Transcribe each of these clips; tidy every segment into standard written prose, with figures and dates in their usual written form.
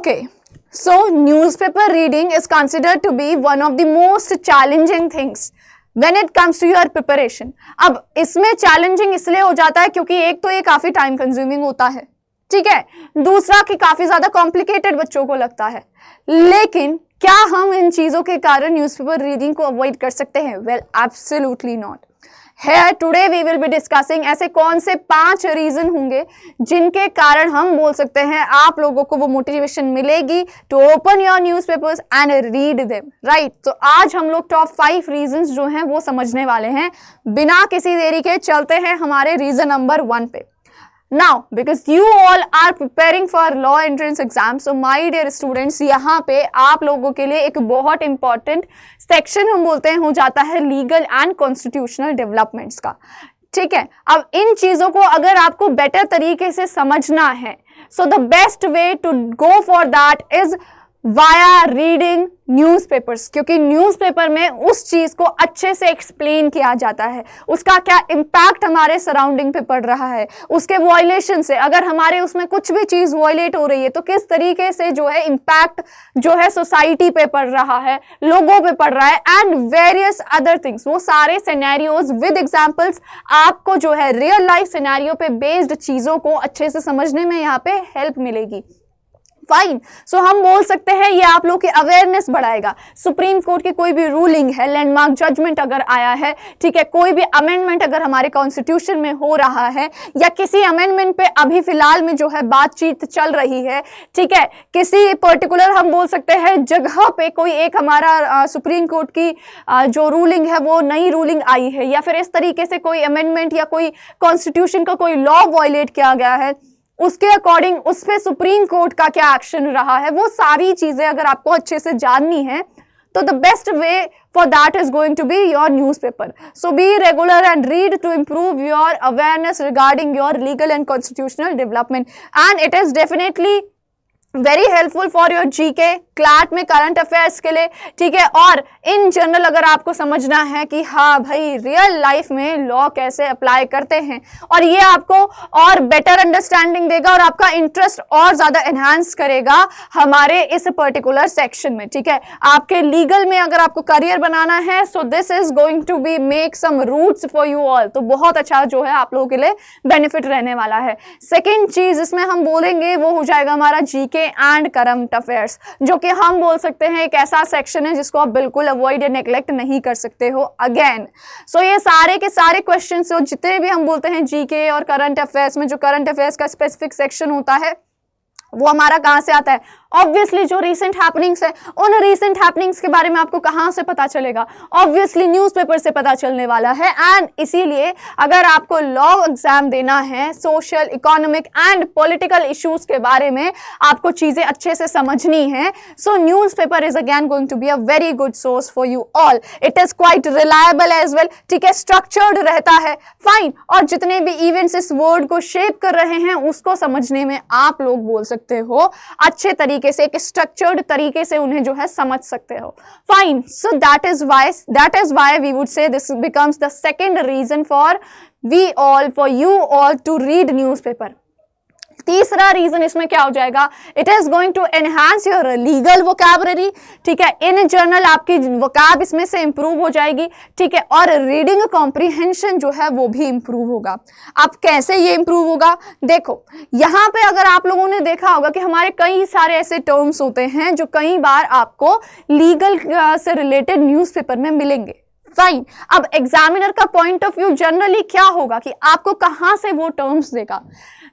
Okay, so newspaper reading is considered to be one of the most challenging things when it comes to your preparation. अब इसमें challenging इसलिए हो जाता है क्योंकि एक तो ये काफी टाइम कंज्यूमिंग होता है, ठीक है, दूसरा कि काफी ज्यादा कॉम्प्लिकेटेड बच्चों को लगता है। लेकिन क्या हम इन चीजों के कारण न्यूज़पेपर रीडिंग को अवॉइड कर सकते हैं? Well, absolutely not. Here today we will be discussing ऐसे कौन से 5 रीजन होंगे जिनके कारण हम बोल सकते हैं आप लोगों को वो मोटिवेशन मिलेगी to open your newspapers and read them, right. तो आज हम लोग टॉप 5 रीजंस जो हैं वो समझने वाले हैं। बिना किसी देरी के चलते हैं हमारे रीजन नंबर 1 पे। Now, because you all are preparing for law entrance exam, so my dear students, यहाँ पे आप लोगों के लिए एक बहुत important section हम बोलते हैं हो जाता है legal and constitutional developments का, ठीक है। अब इन चीज़ों को अगर आपको बेटर तरीके से समझना है, so the best way to go for that is via reading newspapers, क्योंकि न्यूज़पेपर में उस चीज को अच्छे से एक्सप्लेन किया जाता है, उसका क्या इम्पैक्ट हमारे सराउंडिंग पे पड़ रहा है, उसके वॉयलेशन से, अगर हमारे उसमें कुछ भी चीज वॉयलेट हो रही है तो किस तरीके से जो है इम्पैक्ट जो है सोसाइटी पे पड़ रहा है, लोगों पे पड़ रहा है, एंड वेरियस अदर थिंग्स। वो सारे सिनेरियोज विद एग्जांपल्स आपको जो है रियल लाइफ सिनेरियो पे बेस्ड चीजों को अच्छे से समझने में यहाँ पे हेल्प मिलेगी। फाइन, सो हम बोल सकते हैं ये आप लोग की अवेयरनेस बढ़ाएगा। सुप्रीम कोर्ट की कोई भी रूलिंग है, लैंडमार्क जजमेंट अगर आया है, ठीक है, कोई भी अमेंडमेंट अगर हमारे कॉन्स्टिट्यूशन में हो रहा है, या किसी अमेंडमेंट पे अभी फिलहाल में जो है बातचीत चल रही है, ठीक है, किसी पर्टिकुलर हम बोल सकते हैं जगह पे कोई एक हमारा सुप्रीम कोर्ट की जो रूलिंग है वो नई रूलिंग आई है, या फिर इस तरीके से कोई अमेंडमेंट या कोई कॉन्स्टिट्यूशन का कोई लॉ वायलेट किया गया है, उसके अकॉर्डिंग उस पे सुप्रीम कोर्ट का क्या एक्शन रहा है, वो सारी चीजें अगर आपको अच्छे से जाननी है तो the best way for that is going to be your newspaper. So be regular and read to improve your awareness regarding your legal and constitutional development, and it is definitely very helpful for your GK, CLAT में current affairs के लिए, ठीक है। और in general अगर आपको समझना है कि हाँ भाई रियल लाइफ में लॉ कैसे अप्लाई करते हैं, और ये आपको और बेटर अंडरस्टैंडिंग देगा और आपका इंटरेस्ट और ज्यादा एनहांस करेगा हमारे इस पर्टिकुलर सेक्शन में, ठीक है। आपके लीगल में अगर आपको करियर बनाना है, so this is going to be make some routes for you all, तो बहुत अच्छा जो है आप लोगों के लिए बेनिफिट रहने वाला है। सेकेंड चीज इसमें हम बोलेंगे वो हो जाएगा हमारा जीके एंड करंट अफेयर्स, जो कि हम बोल सकते हैं एक ऐसा सेक्शन है जिसको आप बिल्कुल अवॉइड या नेग्लेक्ट नहीं कर सकते हो अगेन। सो ये सारे के सारे क्वेश्चंस जितने भी हम बोलते हैं जीके और करंट अफेयर्स में, जो करंट अफेयर्स का स्पेसिफिक सेक्शन होता है वो हमारा कहाँ से आता है? ऑब्वियसली जो रिसेंट हैपनिंग्स है, उन रिसेंट हैपनिंग्स के बारे में आपको कहाँ से पता चलेगा? ऑब्वियसली न्यूज़पेपर से पता चलने वाला है। एंड इसीलिए अगर आपको लॉ एग्जाम देना है, social, economic and political issues के बारे में आपको चीजें अच्छे से समझनी है, so newspaper is again going to be a very good source for you all. It is quite reliable as well, ठीक है, स्ट्रक्चर्ड रहता है, फाइन, और जितने भी इवेंट्स इस वर्ड को शेप कर रहे हैं उसको समझने में आप लोग बोल सकते हो अच्छे तरीके से, एक स्ट्रक्चर्ड तरीके से उन्हें जो है समझ सकते हो। Fine, so that is why we would say this becomes the second reason for you all to read newspaper. तीसरा रीजन इसमें क्या हो जाएगा? It is going to enhance your legal vocabulary, ठीक है, इन जनरल आपकी वोकैब इसमें से इंप्रूव हो जाएगी, ठीक है, और रीडिंग कॉम्प्रिहेंशन जो है वो भी इंप्रूव होगा। अब कैसे ये इंप्रूव होगा? देखो यहाँ पे अगर आप लोगों ने देखा होगा कि हमारे कई सारे ऐसे टर्म्स होते हैं जो कई बार आपको लीगल से रिलेटेड न्यूज़पेपर में मिलेंगे। फाइन, अब एग्जामिनर का पॉइंट ऑफ व्यू जनरली क्या होगा कि आपको कहां से वो टर्म्स देगा?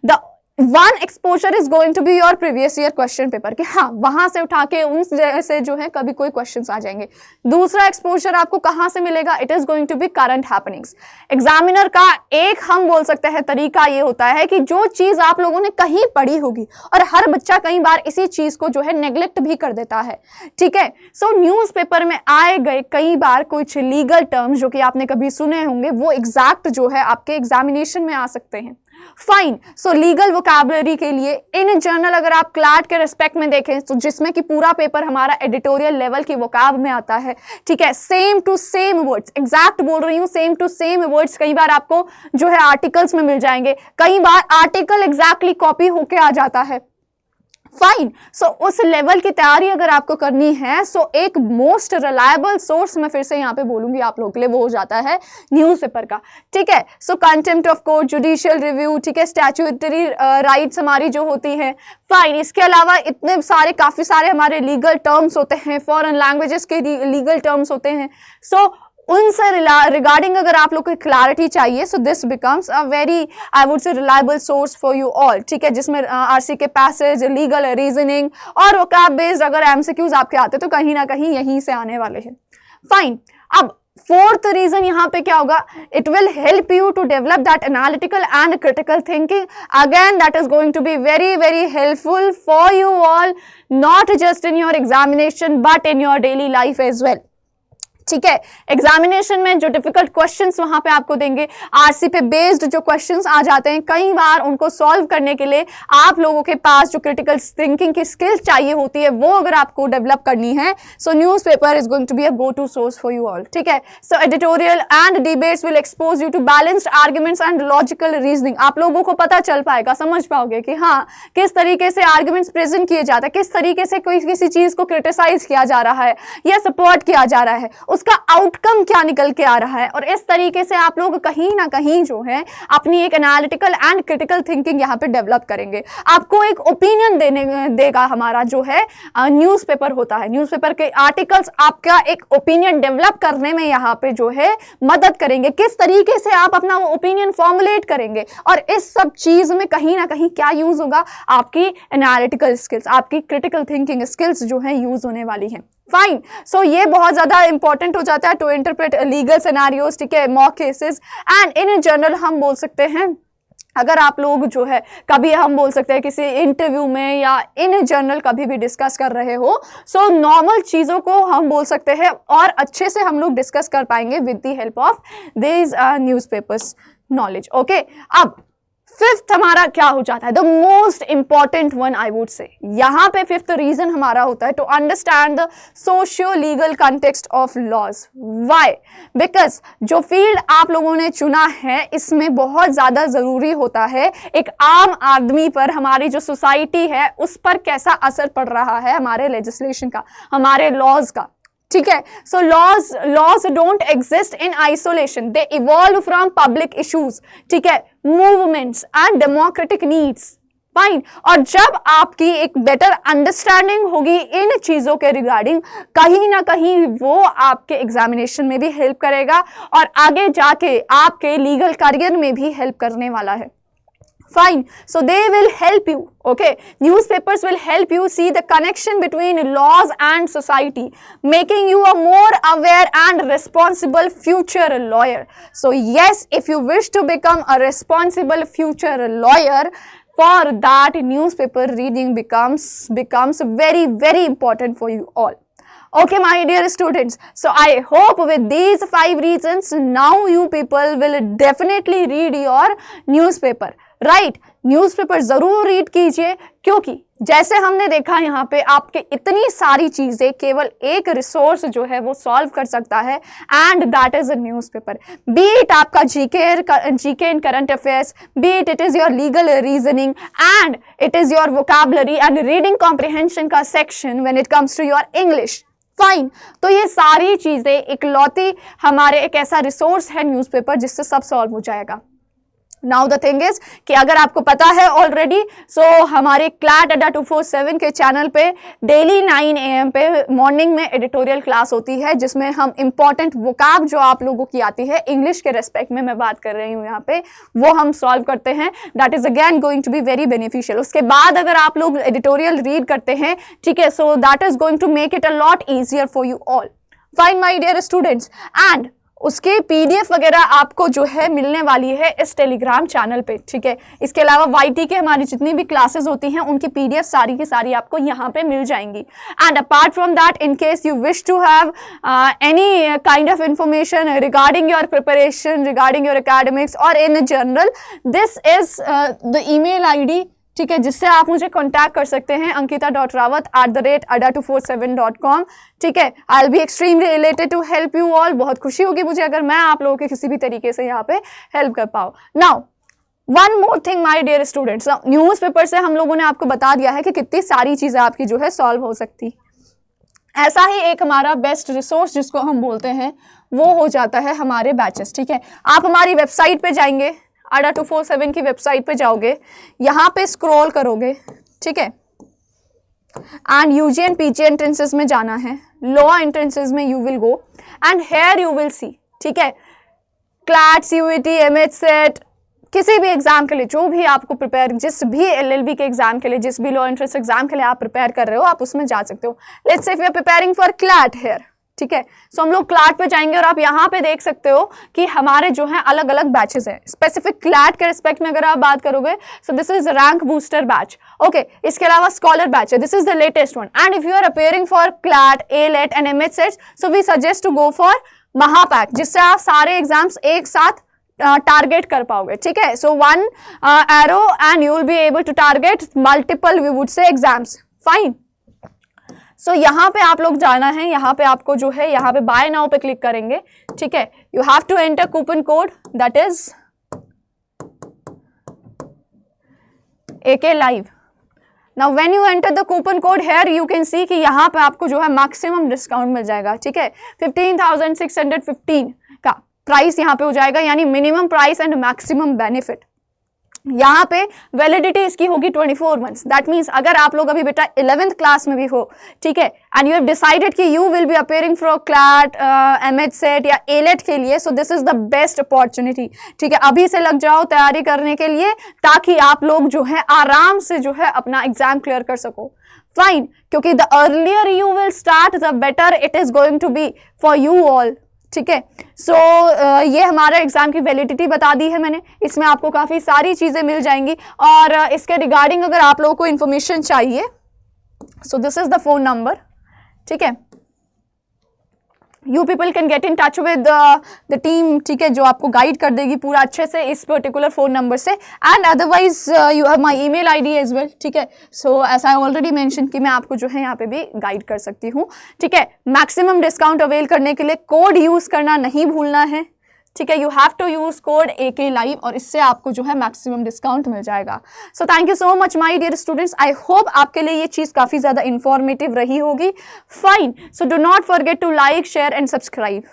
The one exposure is going to be your previous year question paper, कि हाँ वहां से उठा के उन से जो है कभी कोई क्वेश्चंस आ जाएंगे। दूसरा एक्सपोजर आपको कहां से मिलेगा? It is going to be current happenings. Examiner का एक हम बोल सकते हैं तरीका ये होता है कि जो चीज आप लोगों ने कहीं पढ़ी होगी, और हर बच्चा कई बार इसी चीज को जो है नेग्लेक्ट भी कर देता है, ठीक है। सो न्यूज़पेपर में आए गए कई बार कुछ लीगल टर्म्स जो कि आपने कभी सुने होंगे वो एग्जैक्ट जो है आपके एग्जामिनेशन में आ सकते हैं। फाइन, सो लीगल वोकैबुलरी के लिए इन जनरल अगर आप क्लैट के रिस्पेक्ट में देखें तो जिसमें कि पूरा पेपर हमारा एडिटोरियल लेवल की वोकैब में आता है, ठीक है, same to same words, exact बोल रही हूँ, सेम टू सेम वर्ड्स कई बार आपको जो है आर्टिकल्स में मिल जाएंगे, कई बार आर्टिकल एग्जैक्टली कॉपी होके आ जाता है। फाइन। सो उस लेवल की तैयारी अगर आपको करनी है, सो एक मोस्ट रिलायबल सोर्स मैं फिर से यहाँ पे बोलूंगी आप लोगों के लिए, वो हो जाता है न्यूज़पेपर का। ठीक है, so contempt of court, judicial review, ठीक है, स्टैट्यूटरी राइट्स हमारी जो होती है। फाइन, इसके अलावा इतने सारे काफी सारे हमारे लीगल टर्म्स होते हैं, फॉरेन लैंग्वेजेस के लीगल टर्म्स होते हैं। सो उनसे रिगार्डिंग अगर आप लोग को क्लैरिटी चाहिए, so this becomes a very I would से reliable source for you all. ठीक है, जिसमें आरसी के पैसेज, लीगल रीजनिंग और वोकैब बेस्ड अगर एमसीक्यूज आपके आते तो कहीं ना कहीं यहीं से आने वाले हैं। फाइन, अब फोर्थ रीजन यहाँ पे क्या होगा, it will help you to develop that analytical and critical thinking. Again that is going to be very very helpful for you all, not just in your examination but in your daily life as well. ठीक है, examination में जो difficult questions वहां पे आपको देंगे, RC पे based जो क्वेश्चंस आ जाते हैं, कई बार उनको सॉल्व करने के लिए आप लोगों के पास जो क्रिटिकल थिंकिंग की स्किल्स चाहिए होती है, वो अगर आपको डेवलप करनी है, so newspaper is going to be a go to source for you all. ठीक है, so editorial and debates will expose you to balanced arguments and logical reasoning. आप लोगों को पता चल पाएगा, समझ पाओगे कि हाँ किस तरीके से आर्ग्यूमेंट्स प्रेजेंट किए जाते हैं, किस तरीके से कोई किसी चीज को क्रिटिसाइज किया जा रहा है या सपोर्ट किया जा रहा है, उसका आउटकम क्या निकल के आ रहा है। और इस तरीके से आप लोग कहीं ना कहीं जो है अपनी एक एनालिटिकल एंड क्रिटिकल थिंकिंग यहाँ पे डेवलप करेंगे। आपको एक ओपिनियन देगा हमारा जो है न्यूज़पेपर होता है, न्यूज़पेपर के आर्टिकल्स आपका एक ओपिनियन डेवलप करने में यहाँ पे जो है मदद करेंगे, किस तरीके से आप अपना वो ओपिनियन फॉर्मुलेट करेंगे। और इस सब चीज में कहीं ना कहीं क्या यूज होगा, आपकी एनालिटिकल स्किल्स, आपकी क्रिटिकल थिंकिंग स्किल्स जो है यूज होने वाली है। फाइन, सो ये बहुत ज्यादा इंपॉर्टेंट हो जाता है टू इंटरप्रेट लीगल सिनेरियोस, ठीक है, mock cases and in general हम बोल सकते हैं अगर आप लोग जो है कभी हम बोल सकते हैं किसी इंटरव्यू में या इन जनरल कभी भी डिस्कस कर रहे हो, सो नॉर्मल चीज़ों को हम बोल सकते हैं और अच्छे से हम लोग डिस्कस कर पाएंगे with the help of this newspapers knowledge. Okay, अब फिफ्थ हमारा क्या हो जाता है, the most important one I would say, यहाँ पे फिफ्थ रीजन हमारा होता है to understand the socio legal context of laws. Why? Because जो फील्ड आप लोगों ने चुना है इसमें बहुत ज्यादा जरूरी होता है एक आम आदमी पर, हमारी जो सोसाइटी है उस पर कैसा असर पड़ रहा है हमारे लेजिस्लेशन का, हमारे लॉज का। ठीक है, so laws don't exist in isolation, they evolve from public issues, ठीक है, movements and democratic needs. Fine, और जब आपकी एक बेटर अंडरस्टैंडिंग होगी इन चीजों के रिगार्डिंग, कहीं ना कहीं वो आपके एग्जामिनेशन में भी हेल्प करेगा और आगे जाके आपके लीगल करियर में भी हेल्प करने वाला है। Fine, so they will help you, okay, newspapers will help you see the connection between laws and society, making you a more aware and responsible future lawyer. So yes, if you wish to become a responsible future lawyer, for that newspaper reading becomes very very important for you all. Okay, my dear students, so I hope with these 5 reasons now you people will definitely read your newspaper. Right, newspaper जरूर read कीजिए, क्योंकि जैसे हमने देखा यहाँ पे आपके इतनी सारी चीजें केवल एक रिसोर्स जो है वो सॉल्व कर सकता है, and that is a newspaper. Be it आपका GK in current affairs, be it is your legal reasoning and it is your vocabulary and reading comprehension का section when it comes to your English. Fine, तो ये सारी चीजें इकलौती हमारे एक ऐसा रिसोर्स है न्यूज़पेपर जिससे सब सॉल्व हो जाएगा। नाउ द थिंग इज कि अगर आपको पता है ऑलरेडी, सो हमारे क्लैट अड्डा 247 के चैनल पे डेली 9 AM पे मॉर्निंग में एडिटोरियल क्लास होती है, जिसमें हम इंपॉर्टेंट वोकैब जो आप लोगों की आती है इंग्लिश के रेस्पेक्ट में मैं बात कर रही हूँ यहाँ पे, वो हम सॉल्व करते हैं। That is again going to be very beneficial. उसके बाद अगर आप लोग एडिटोरियल रीड करते हैं, ठीक है, so that is going to make it a lot easier for you all. Fine my dear students, and उसके पीडीएफ वगैरह आपको जो है मिलने वाली है इस टेलीग्राम चैनल पे, ठीक है। इसके अलावा वाईटी के हमारी जितनी भी क्लासेस होती हैं उनकी पीडीएफ सारी की सारी आपको यहाँ पे मिल जाएंगी। And apart from that, in case you wish to have any kind of information regarding your preparation, regarding your academics और in general, this is the email ID, ठीक है, जिससे आप मुझे कांटेक्ट कर सकते हैं, ankita.rawat@ada247.com। ठीक है, I will be extremely related to help you all. बहुत खुशी होगी मुझे अगर मैं आप लोगों के किसी भी तरीके से यहाँ पे हेल्प कर पाऊँ। Now one more thing my dear students, newspaper से हम लोगों ने आपको बता दिया है कि कितनी सारी चीजें आपकी जो है सॉल्व हो सकती। ऐसा ही एक हमारा बेस्ट रिसोर्स जिसको हम बोलते हैं वो हो जाता है हमारे बैचेस। ठीक है, आप हमारी वेबसाइट पे जाएंगे, ADA 247 की वेबसाइट पे जाओगे, यहाँ पे स्क्रॉल करोगे, ठीक है, and UG and PG entrances में जाना है, लॉ एंट्रेंसेस में you will go and here you will see, ठीक है, क्लैट, सीयूईटी, एमएच सेट, किसी भी एग्जाम के लिए जो भी आपको प्रिपेयर, जिस भी एलएलबी के एग्जाम के लिए, जिस भी लॉ एंट्रेंस एग्जाम के लिए आप प्रिपेयर कर रहे हो, आप उसमें जा सकते हो। Let's say if you are preparing for CLAT here, ठीक है, सो हम लोग क्लैट पे जाएंगे और आप यहाँ पे देख सकते हो कि हमारे जो है अलग अलग बैचेस हैं। स्पेसिफिक क्लैट के रिस्पेक्ट में अगर आप बात करोगे, so this is rank booster batch, okay. इसके अलावा स्कॉलर बैच है, this is the latest one. And if you are appearing for CLAT, AILET and MH CETs, so we suggest to go for Mahapack, जिससे आप सारे exams एक साथ target कर पाओगे, ठीक है। So one arrow and you will be able to target multiple, we would say, exams, fine. सो यहाँ पे आप लोग जाना है, यहाँ पे आपको जो है, यहाँ पे बाय नाउ पे क्लिक करेंगे, ठीक है। You have to enter coupon code that is AK Live। Now when you enter the coupon code here you can see कि यहाँ पे आपको जो है मैक्सिमम डिस्काउंट मिल जाएगा, ठीक है। 15,615 का प्राइस यहाँ पे हो जाएगा, यानी minimum price and maximum benefit. यहाँ पे वैलिडिटी इसकी होगी 24 मंथ्स। दैट मीन्स अगर आप लोग अभी बेटा 11th क्लास में भी हो, ठीक है, एंड यू हैव डिसाइडेड कि you will be appearing for CLAT, MH CET या एलेट के लिए, so this is the best opportunity, ठीक है। अभी से लग जाओ तैयारी करने के लिए, ताकि आप लोग जो है आराम से जो है अपना एग्जाम क्लियर कर सको, फाइन। क्योंकि the earlier you will start the better it is going to be for you all, ठीक है। सो ये हमारा एग्जाम की वैलिडिटी बता दी है मैंने, इसमें आपको काफ़ी सारी चीज़ें मिल जाएंगी। और इसके रिगार्डिंग अगर आप लोगों को इन्फॉर्मेशन चाहिए, सो this is the phone number, ठीक है। You people can get in touch with the team, ठीक है, जो आपको गाइड कर देगी पूरा अच्छे से इस पर्टिकुलर फोन नंबर से। And otherwise you have my email ID as well, ठीक है। So as I already mention कि मैं आपको जो है यहाँ पे भी गाइड कर सकती हूँ, ठीक है। मैक्सिमम डिस्काउंट अवेल करने के लिए कोड यूज करना नहीं भूलना है, ठीक है। You have to use code AK Live और इससे आपको जो है मैक्सिमम डिस्काउंट मिल जाएगा। So thank you so much my dear students, I hope आपके लिए ये चीज़ काफ़ी ज़्यादा इंफॉर्मेटिव रही होगी, fine. So do not forget to like, share and subscribe.